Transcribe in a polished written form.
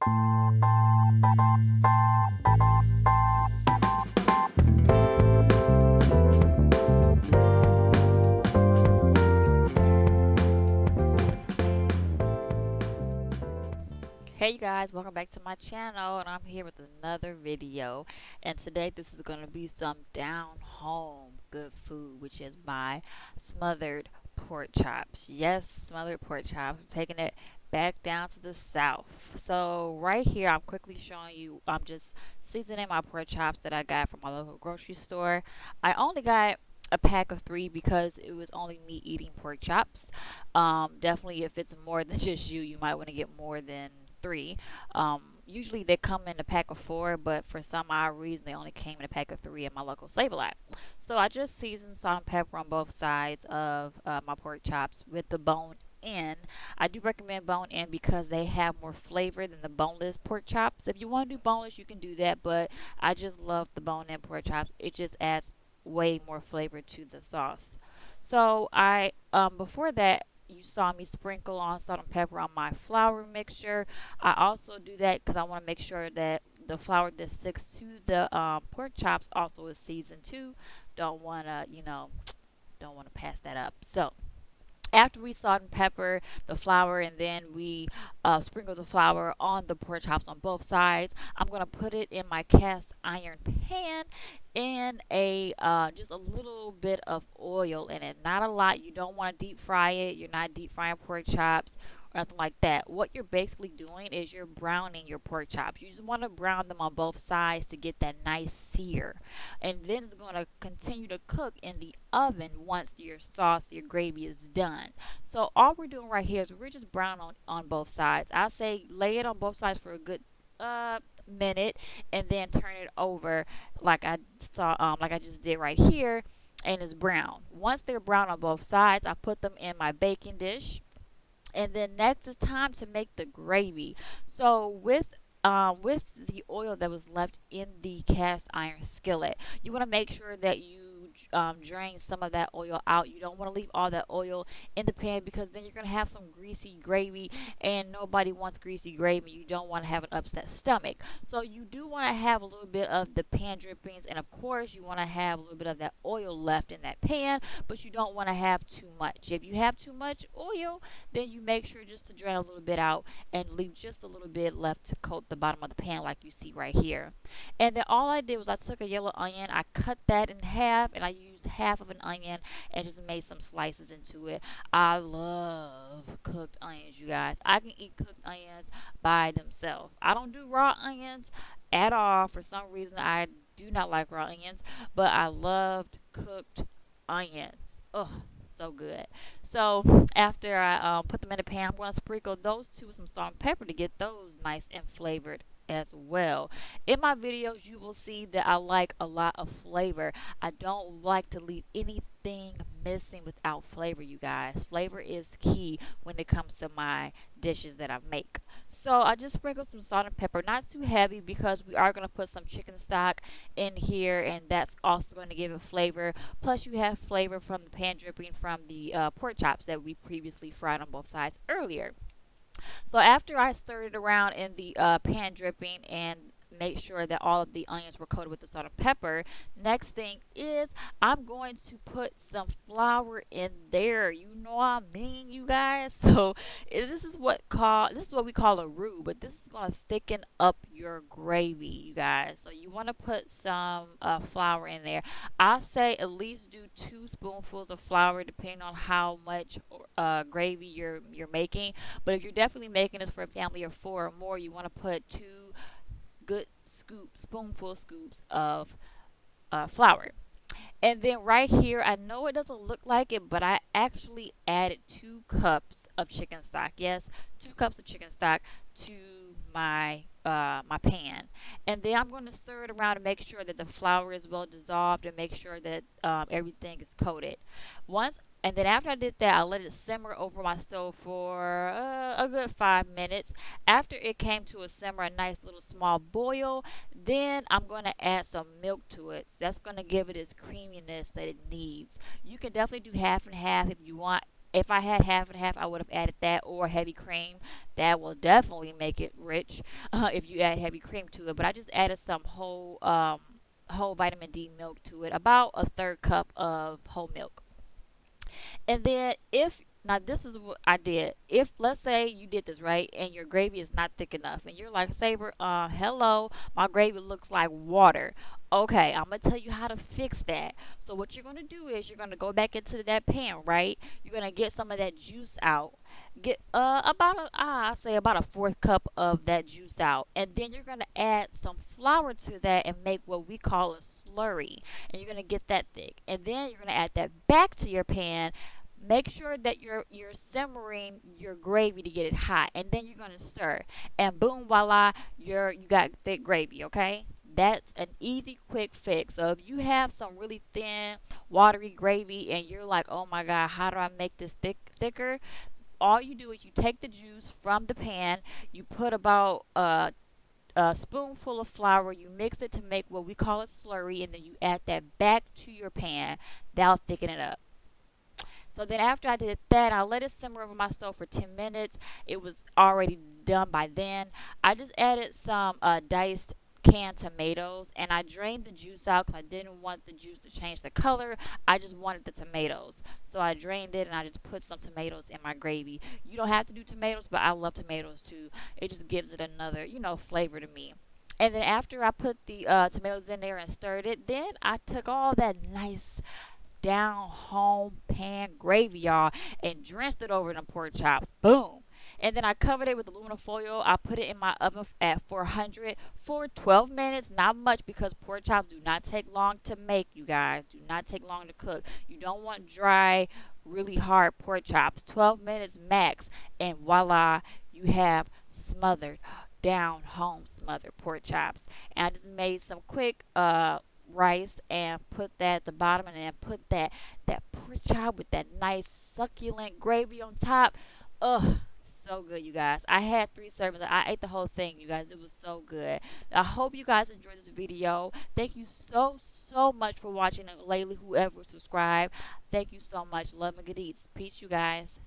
Hey you guys, welcome back to my channel, and I'm here with another video. And today this is going to be some down home good food, which is my smothered pork chops. Yes, smothered pork chops. I'm taking it back down to the south. So right here I'm quickly showing you, I'm just seasoning my pork chops that I got from my local grocery store. I only got a pack of 3 because it was only me eating pork chops. Definitely if it's more than just you, you might want to get more than 3. Usually they come in a pack of 4, but for some odd reason they only came in a pack of 3 in my local Save a Lot. So I just seasoned salt and pepper on both sides of my pork chops with the bone in. I do recommend bone in because they have more flavor than the boneless pork chops. If you want to do boneless, you can do that, but I just love the bone in pork chops. It just adds way more flavor to the sauce. So I before that, you saw me sprinkle on salt and pepper on my flour mixture. I also do that because I want to make sure that the flour that sticks to the pork chops also is seasoned too. Don't want to, don't want to pass that up. So after we salt and pepper the flour, and then we sprinkle the flour on the pork chops on both sides, I'm going to put it in my cast iron pan in a just a little bit of oil in it, not a lot. You don't want to deep fry it. You're not deep frying pork chops or nothing like that. What you're basically doing is you're browning your pork chops. You just want to brown them on both sides to get that nice sear, and then it's going to continue to cook in the oven once your sauce, your gravy is done. So all we're doing right here is we're just browning on both sides. I say lay it on both sides for a good minute, and then turn it over like I saw, like I just did right here, and it's brown. Once they're brown on both sides, I put them in my baking dish, and then next it's time to make the gravy. So with the oil that was left in the cast iron skillet, you want to make sure that you drain some of that oil out. You don't want to leave all that oil in the pan because then you're going to have some greasy gravy, and nobody wants greasy gravy. You don't want to have an upset stomach. So you do want to have a little bit of the pan drippings, and of course you want to have a little bit of that oil left in that pan, but you don't want to have too much. If you have too much oil, then you make sure just to drain a little bit out and leave just a little bit left to coat the bottom of the pan like you see right here. And then all I did was I took a yellow onion, I cut that in half, and I used half of an onion and just made some slices into it. I love cooked onions, you guys. I can eat cooked onions by themselves. I don't do raw onions at all. For some reason, I do not like raw onions, but I loved cooked onions. Oh, so good. So after I put them in a pan, I'm going to sprinkle those two with some salt and pepper to get those nice and flavored as well. In my videos, you will see that I like a lot of flavor. I don't like to leave anything missing without flavor, you guys. Flavor is key when it comes to my dishes that I make. So I just sprinkled some salt and pepper, not too heavy because we are going to put some chicken stock in here, and that's also going to give it flavor. Plus you have flavor from the pan dripping from the pork chops that we previously fried on both sides earlier. So after I stirred it around in the pan dripping and make sure that all of the onions were coated with the salt and pepper, next thing is I'm going to put some flour in there. You know what I mean, you guys? So this is what we call a roux, but this is going to thicken up your gravy, you guys. So you want to put some flour in there. I say at least do 2 spoonfuls of flour depending on how much gravy you're making. But if you're definitely making this for a family of 4 or more, you want to put 2 good spoonful scoops of flour. And then right here, I know it doesn't look like it, but I actually added 2 cups of chicken stock. Yes, 2 cups of chicken stock to my pan. And then I'm going to stir it around to make sure that the flour is well dissolved and make sure that everything is coated. And then after I did that, I let it simmer over my stove for a good 5 minutes. After it came to a simmer, a nice little small boil, then I'm going to add some milk to it. So that's going to give it its creaminess that it needs. You can definitely do half and half if you want If I had half and half, I would have added that or heavy cream. That will definitely make it rich if you add heavy cream to it. But I just added some whole vitamin D milk to it, about a third cup of whole milk. And then if now this is what I did. If let's say you did this right and your gravy is not thick enough and you're like, Saber, hello, my gravy looks like water. Okay, I'm gonna tell you how to fix that. So what you're gonna do is you're gonna go back into that pan, right? You're gonna get some of that juice out. Get I say about a fourth cup of that juice out, and then you're gonna add some flour to that and make what we call a slurry, and you're gonna get that thick, and then you're gonna add that back to your pan. Make sure that you're simmering your gravy to get it hot, and then you're gonna stir, and boom, voila, you got thick gravy. Okay, that's an easy, quick fix. So if you have some really thin, watery gravy, and you're like, oh my god, how do I make this thicker? All you do is you take the juice from the pan, you put about a spoonful of flour, you mix it to make what we call a slurry, and then you add that back to your pan. That'll thicken it up. So then after I did that, I let it simmer over my stove for 10 minutes. It was already done by then. I just added some diced canned tomatoes, and I drained the juice out because I didn't want the juice to change the color. I just wanted the tomatoes. So I drained it and I just put some tomatoes in my gravy. You don't have to do tomatoes, but I love tomatoes too. It just gives it another, flavor to me. And then after I put the tomatoes in there and stirred it, then I took all that nice down home pan gravy, y'all, and drenched it over the pork chops. Boom. And then I covered it with aluminum foil. I put it in my oven at 400 for 12 minutes. Not much because pork chops do not take long to make, you guys. Do not take long to cook. You don't want dry, really hard pork chops. 12 minutes max. And voila, you have smothered, down home smothered pork chops. And I just made some quick rice and put that at the bottom, and then put that pork chop with that nice succulent gravy on top. Ugh, so good, you guys. I had 3 servings. I ate the whole thing, you guys. It was so good. I hope you guys enjoyed this video. Thank you so much for watching it lately. Whoever subscribed, thank you so much. Love and good eats. Peace, you guys.